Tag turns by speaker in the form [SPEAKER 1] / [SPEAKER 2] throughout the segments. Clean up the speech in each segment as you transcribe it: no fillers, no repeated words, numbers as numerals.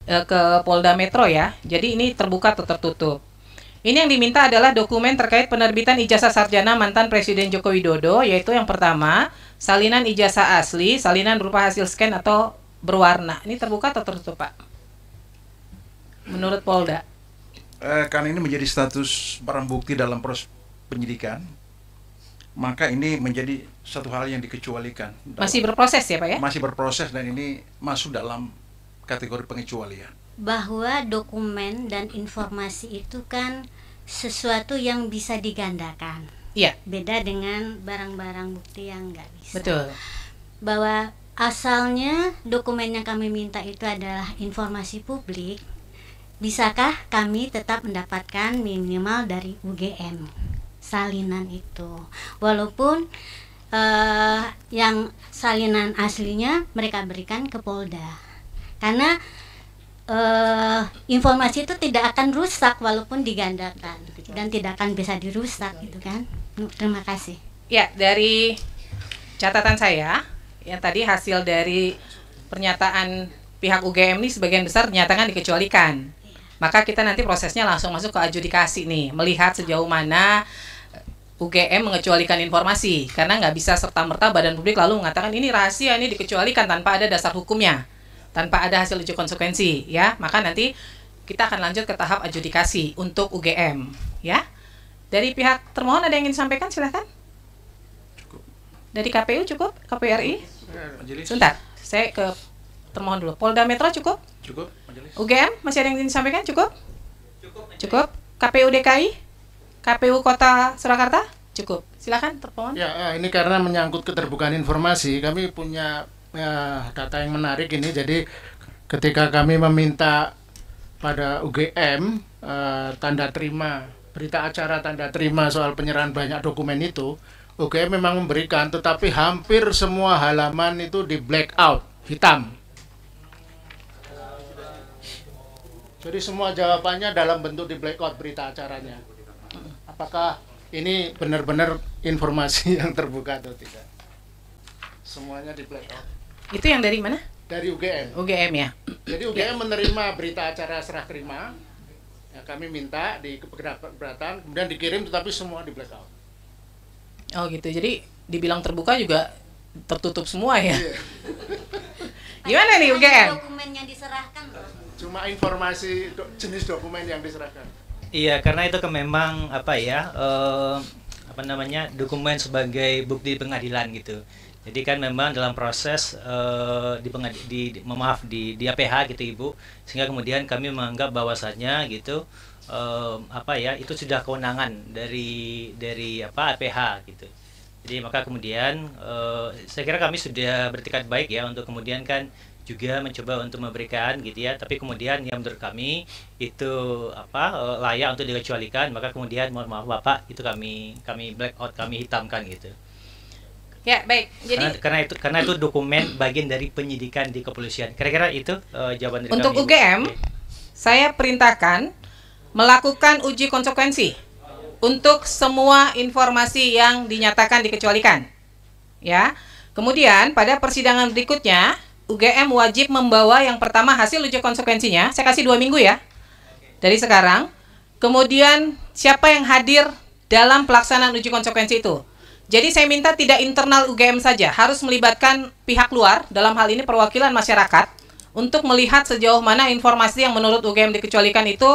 [SPEAKER 1] ke Polda Metro ya. Jadi ini terbuka atau tertutup. Ini yang diminta adalah dokumen terkait penerbitan ijazah sarjana mantan Presiden Joko Widodo, yaitu yang pertama, salinan ijazah asli, salinan berupa hasil scan atau berwarna. Ini terbuka atau tertutup, Pak? Menurut Polda?
[SPEAKER 2] Karena ini menjadi status barang bukti dalam proses penyidikan, maka ini menjadi satu hal yang dikecualikan.
[SPEAKER 1] Masih berproses ya, Pak ya?
[SPEAKER 2] Masih berproses dan ini masuk dalam kategori pengecualian.
[SPEAKER 3] Bahwa dokumen dan informasi itu kan sesuatu yang bisa digandakan.
[SPEAKER 1] Iya.
[SPEAKER 3] Beda dengan barang-barang bukti yang nggak bisa.
[SPEAKER 1] Betul.
[SPEAKER 3] Bahwa asalnya dokumen yang kami minta itu adalah informasi publik, bisakah kami tetap mendapatkan minimal dari UGM salinan itu, walaupun yang salinan aslinya mereka berikan ke Polda, karena informasi itu tidak akan rusak walaupun digandakan dan tidak akan bisa dirusak gitu kan. Terima kasih.
[SPEAKER 1] Ya, dari catatan saya yang tadi hasil dari pernyataan pihak UGM ini sebagian besar dinyatakan dikecualikan. Maka kita nanti prosesnya langsung masuk ke adjudikasi nih, melihat sejauh mana UGM mengecualikan informasi, karena nggak bisa serta-merta badan publik lalu mengatakan ini rahasia, ini dikecualikan tanpa ada dasar hukumnya, tanpa ada hasil uji konsekuensi, ya. Maka nanti kita akan lanjut ke tahap adjudikasi untuk UGM, ya. Dari pihak termohon ada yang ingin disampaikan, silahkan.
[SPEAKER 2] Cukup.
[SPEAKER 1] Dari KPU cukup? KPU RI?
[SPEAKER 2] Majelis.
[SPEAKER 1] Sebentar, saya ke termohon dulu. Polda Metro cukup?
[SPEAKER 2] Cukup, Majelis.
[SPEAKER 1] UGM masih ada yang ingin disampaikan? Cukup? Cukup. KPU DKI? KPU Kota Surakarta? Cukup. Silakan termohon.
[SPEAKER 4] Ya, ini karena menyangkut keterbukaan informasi, kami punya data yang menarik ini. Jadi ketika kami meminta pada UGM tanda terima berita acara tanda terima soal penyerahan banyak dokumen itu, UGM memang memberikan, tetapi hampir semua halaman itu di black out, hitam. Jadi semua jawabannya dalam bentuk di black out berita acaranya. Apakah ini benar-benar informasi yang terbuka atau tidak? Semuanya di black out.
[SPEAKER 1] Itu yang dari mana?
[SPEAKER 4] Dari UGM.
[SPEAKER 1] UGM ya.
[SPEAKER 4] Jadi UGM menerima berita acara serah terima. Ya, kami minta di keberatan, kemudian dikirim, tetapi semua di black out.
[SPEAKER 1] Oh gitu. Jadi dibilang terbuka juga tertutup semua ya.
[SPEAKER 4] Iya.
[SPEAKER 1] Gimana nih UGM?
[SPEAKER 3] Dokumen yang diserahkan loh.
[SPEAKER 4] Cuma informasi jenis dokumen yang diserahkan.
[SPEAKER 5] Iya, karena itu kan memang dokumen sebagai bukti pengadilan gitu. Jadi kan memang dalam proses di APH gitu Ibu, sehingga kemudian kami menganggap bahwasannya gitu itu sudah kewenangan dari APH gitu. Jadi maka kemudian saya kira kami sudah bertekad baik ya untuk kemudian kan juga mencoba untuk memberikan gitu ya, tapi kemudian yang menurut kami itu layak untuk dikecualikan, maka kemudian mohon maaf Bapak itu kami black out, kami hitamkan gitu.
[SPEAKER 1] Ya, baik. Jadi
[SPEAKER 5] karena itu dokumen bagian dari penyidikan di kepolisian. Kira-kira itu jawaban dari
[SPEAKER 1] untuk
[SPEAKER 5] kami.
[SPEAKER 1] UGM, saya perintahkan melakukan uji konsekuensi untuk semua informasi yang dinyatakan dikecualikan. Ya. Kemudian pada persidangan berikutnya UGM wajib membawa yang pertama hasil uji konsekuensinya. Saya kasih 2 minggu ya. Dari sekarang. Kemudian siapa yang hadir dalam pelaksanaan uji konsekuensi itu. Jadi saya minta tidak internal UGM saja, harus melibatkan pihak luar, dalam hal ini perwakilan masyarakat, untuk melihat sejauh mana informasi yang menurut UGM dikecualikan itu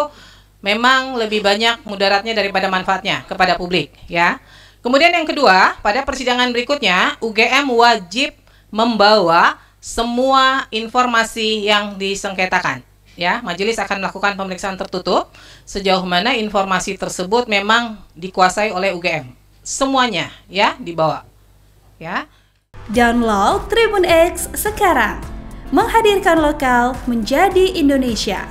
[SPEAKER 1] memang lebih banyak mudaratnya daripada manfaatnya kepada publik, ya. Kemudian yang kedua, pada persidangan berikutnya UGM wajib membawa semua informasi yang disengketakan, ya. Majelis akan melakukan pemeriksaan tertutup sejauh mana informasi tersebut memang dikuasai oleh UGM. Semuanya ya dibawa, ya.
[SPEAKER 6] Download Tribun X sekarang, menghadirkan lokal menjadi Indonesia.